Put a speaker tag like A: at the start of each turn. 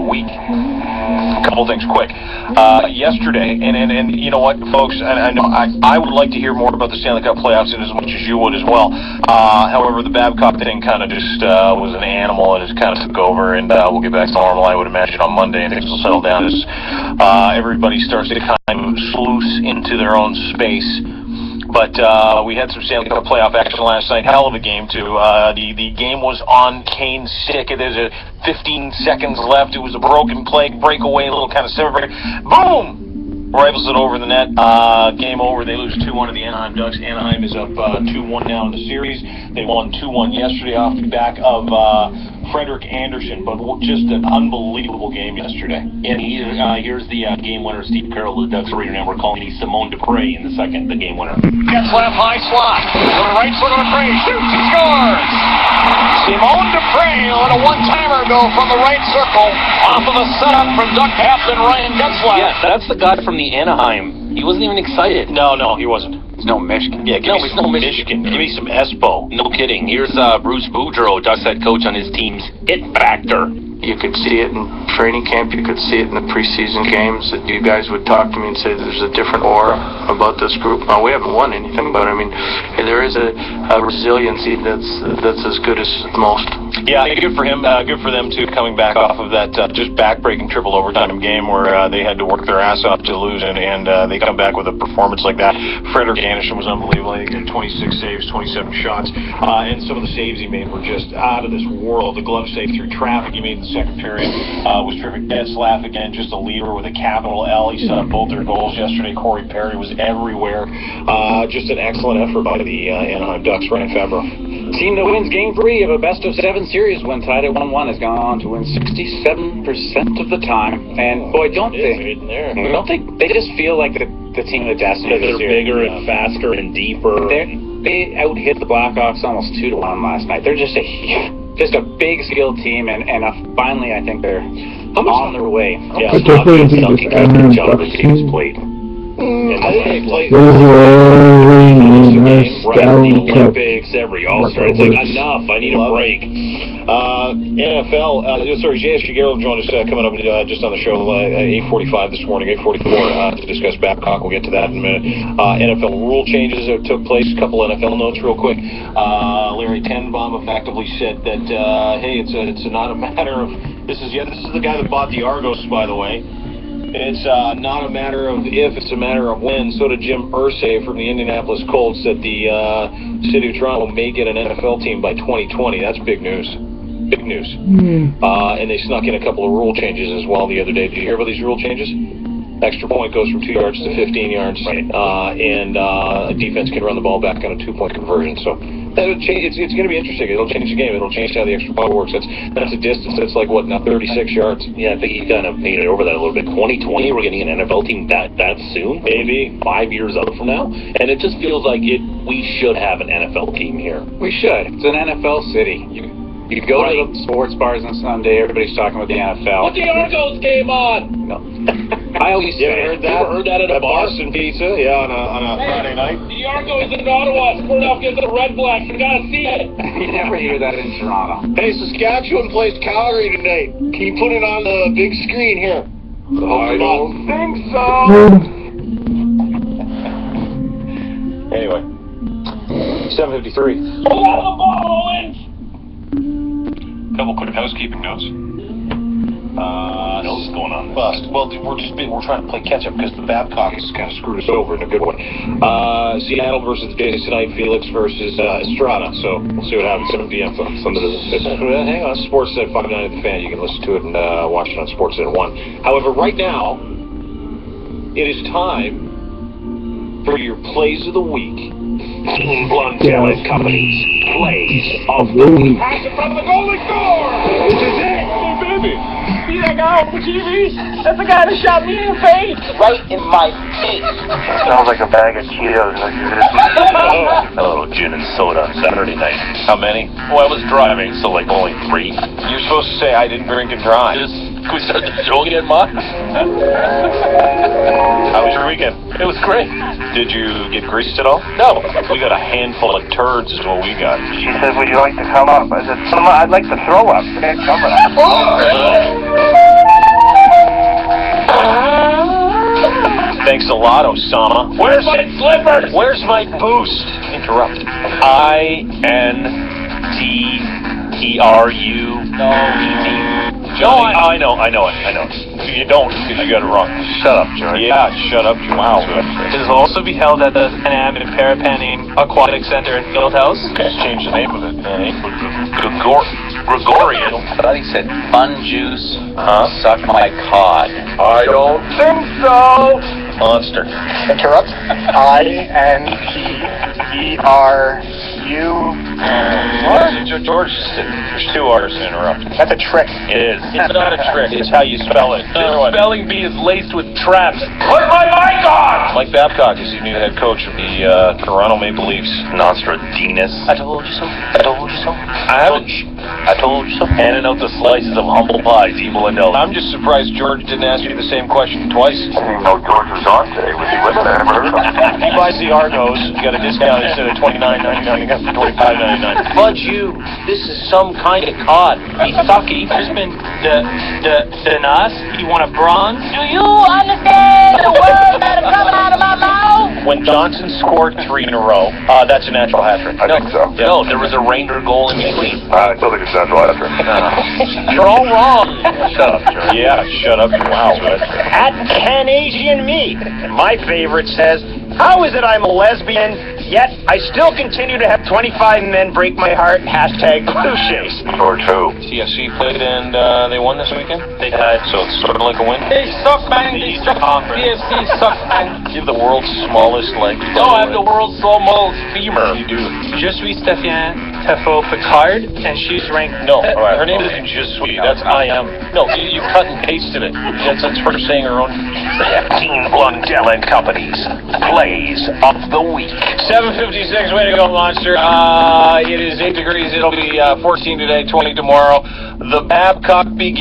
A: week. A couple things quick. Yesterday, and you know what, folks, I know I would like to hear more about the Stanley Cup playoffs as much as you would as well. However, the Babcock thing kind of just was an animal and just kind of took over, and we'll get back to normal, I would imagine, on Monday, and things will settle down as everybody starts to kind of sluice into their own space. But we had some Stanley Cup playoff action last night. Hell of a game, too. The game was on Kane's stick. There's 15 seconds left. It was a broken play, breakaway, a little kind of silver. Boom! Rifles it over the net. Game over. They lose 2-1 to the Anaheim Ducks. Anaheim is up 2-1 now in the series. They won 2-1 yesterday off the back of Frederik Andersen, but just an unbelievable game yesterday.
B: And here's the game winner, Steve Carroll, the Ducks Raider Network, calling me Simone Dupre in the second, the game winner.
C: Gets left high slot. To the right circle of Dupre. Shoots and scores. Simone Dupre let a one-timer go from the right circle off of a setup from Duck captain Ryan Getzlaf.
B: Yeah, that's the guy from the Anaheim. He wasn't even excited.
A: No, he wasn't.
D: It's no Michigan.
A: Yeah, give me Michigan. Give me some Espo.
B: No kidding. Here's Bruce Boudreau, Ducks head coach, on his team's it factor.
D: You could see it in training camp. You could see it in the preseason games. That you guys would talk to me and say there's a different aura about this group. Now, we haven't won anything, but I mean, there is a resiliency that's as good as most.
A: Yeah, good for him. Good for them too, coming back off of that just back-breaking triple overtime game where they had to work their ass off to lose, and they come back with a performance like that. Frederik Andersen was unbelievable. He got 26 saves, 27 shots, and some of the saves he made were just out of this world. The glove save through traffic he made in the second period was terrific. Getzlaf, again, just a leader with a capital L. He set up both their goals yesterday. Corey Perry was everywhere. Just an excellent effort by the Anaheim Ducks. Ryan Fabro.
E: Team that wins Game 3 of a best-of-7 series when tied at 1-1 has gone on to win 67% of the time. And boy, don't they just feel like the team of destiny?
B: They're bigger and faster and deeper.
E: They out-hit the Blackhawks almost 2-1 last night. They're just a big skilled team, and finally I think they're on their way.
B: Yeah, Duncan Kevin job the team's played. Olympics, every All-Star. It's like, enough, I need a break.
A: NFL, Jay Shigeru joined us coming up just on the show 8:45 this morning, 8:44 to discuss Babcock. We'll get to that in a minute. NFL rule changes that took place. A couple NFL notes real quick. Larry Tenenbaum effectively said that, hey, it's not a matter of, this is the guy that bought the Argos, by the way. It's not a matter of if, it's a matter of when. So did Jim Irsay from the Indianapolis Colts that the city of Toronto may get an NFL team by 2020. That's big news. Big news. And they snuck in a couple of rule changes as well the other day. Did you hear about these rule changes? Extra point goes from 2 yards to 15 yards. Right. And a defense can run the ball back on a 2-point conversion. So it's going to be interesting. It'll change the game. It'll change how the extra point works. That's a distance. That's like, what, now 36 yards?
B: Yeah, I think he kind of painted over that a little bit. 2020, we're getting an NFL team that soon? Maybe 5 years out from now? And it just feels like we should have an NFL team here.
E: We should. It's an NFL city. You go to the sports bars on Sunday, everybody's talking about the NFL.
B: But the Argos game on!
E: No. I always say,
A: heard that?
B: You ever heard that at a bar?
A: Boston Pizza, yeah, on a Friday night.
B: The Argos in Ottawa, squared off against the Red Blacks. You gotta see it.
E: You never hear that in Toronto.
A: Hey, Saskatchewan plays Calgary tonight. Can you put it on the big screen here?
E: I don't think so.
A: Anyway, 7:53.
B: Hold on the ball, Owens!
A: Couple quick housekeeping notes.
B: What's going on?
A: Well, we're trying to play catch up because the Babcock has kind of screwed us over in a good way. Seattle versus the Jays tonight. Felix versus Estrada. So we'll see what happens. 7 p.m. Hang on, Sportsnet 590 at the Fan. You can listen to it and watch it on Sportsnet 1. However, right now it is time for your plays of the week.
B: Team Blundell and Company's plays of the week.
C: Pass it from the goal and score!
A: This is it. Hey, baby.
C: See that guy on the TV? That's the guy that shot me in the face.
F: Right in my face.
D: Sounds like a bag of Cheetos.
B: Hello, gin and soda on Saturday night.
A: How many?
B: Oh, I was driving, so like only 3.
A: You're supposed to say I didn't drink and drive.
B: Can we start the joke again, Ma?
A: How was your weekend?
B: It was great.
A: Did you get greased at all?
B: No.
A: We got a handful of turds is what we got.
D: She said, would you like to come up? I said, I'd like to throw up. I can't cover that.
C: lotto, Sama.
B: Where's my slippers?
C: Where's my boost? Interrupt. INDERU.
B: No,
C: Johnny. Oh, I know it. You don't, because you got it wrong. Shut up, George. Yeah, shut up, George. Wow.
F: It will also be held at the Pan Am and Parapanning Aquatic Center in Fieldhouse.
C: Just change the name of it. Gregorian.
E: I thought he said fun juice, suck my cod.
C: I don't think so. Monster.
G: Interrupt. INTERU.
C: George, there's two R's to interrupt.
G: That's a trick.
C: It is. It's not a trick. It's how you spell it.
B: The spelling bee is laced with traps.
C: Put my mic on! Mike Babcock is the new head coach of the Toronto Maple Leafs. Nostradamus.
B: I told you so. I told you so.
C: I haven't.
B: I told you so. Handing out the slices of humble pies, evil and ill.
C: I'm just surprised George didn't ask you the same question twice.
A: I didn't know George was on today. Was he with us? I never heard of him.
C: He buys the Argos, you got a discount instead of $29.99, you got for $25.99.
F: Fudge you. This is some kind of cod. He's sucky. There's been the us. You want a bronze?
H: Do you understand the words that are coming out of my mouth?
C: When Johnson scored 3 in a row, that's a natural hat trick.
A: I think so.
B: No, there was a Ranger goal in between.
A: I still think it's natural hat trick.
F: You're all wrong.
C: Shut up, George. Yeah, shut up. Wow.
G: At Canadian Me, my favorite says, how is it I'm a lesbian, yet I still continue to have 25 men break my heart? Hashtag cliches.
A: George who?
C: CFC played and they won this weekend?
F: They did.
C: So it's sort of like a win?
F: They suck, man. They suck. CFC sucks, man.
C: You have the world's smallest leg.
F: No, I have the world's smallest femur.
C: You do.
F: Je suis Stéphane Tefo Picard, and she's ranked.
C: No, her name isn't just sweet. That's I am. No, you cut and pasted it. That's her saying her own.
B: Team Blundell and Company's Plays of the Week.
C: 7:56. Way to go, Monster. It is 8 degrees. It'll be 14 today, 20 tomorrow. The Babcock begins.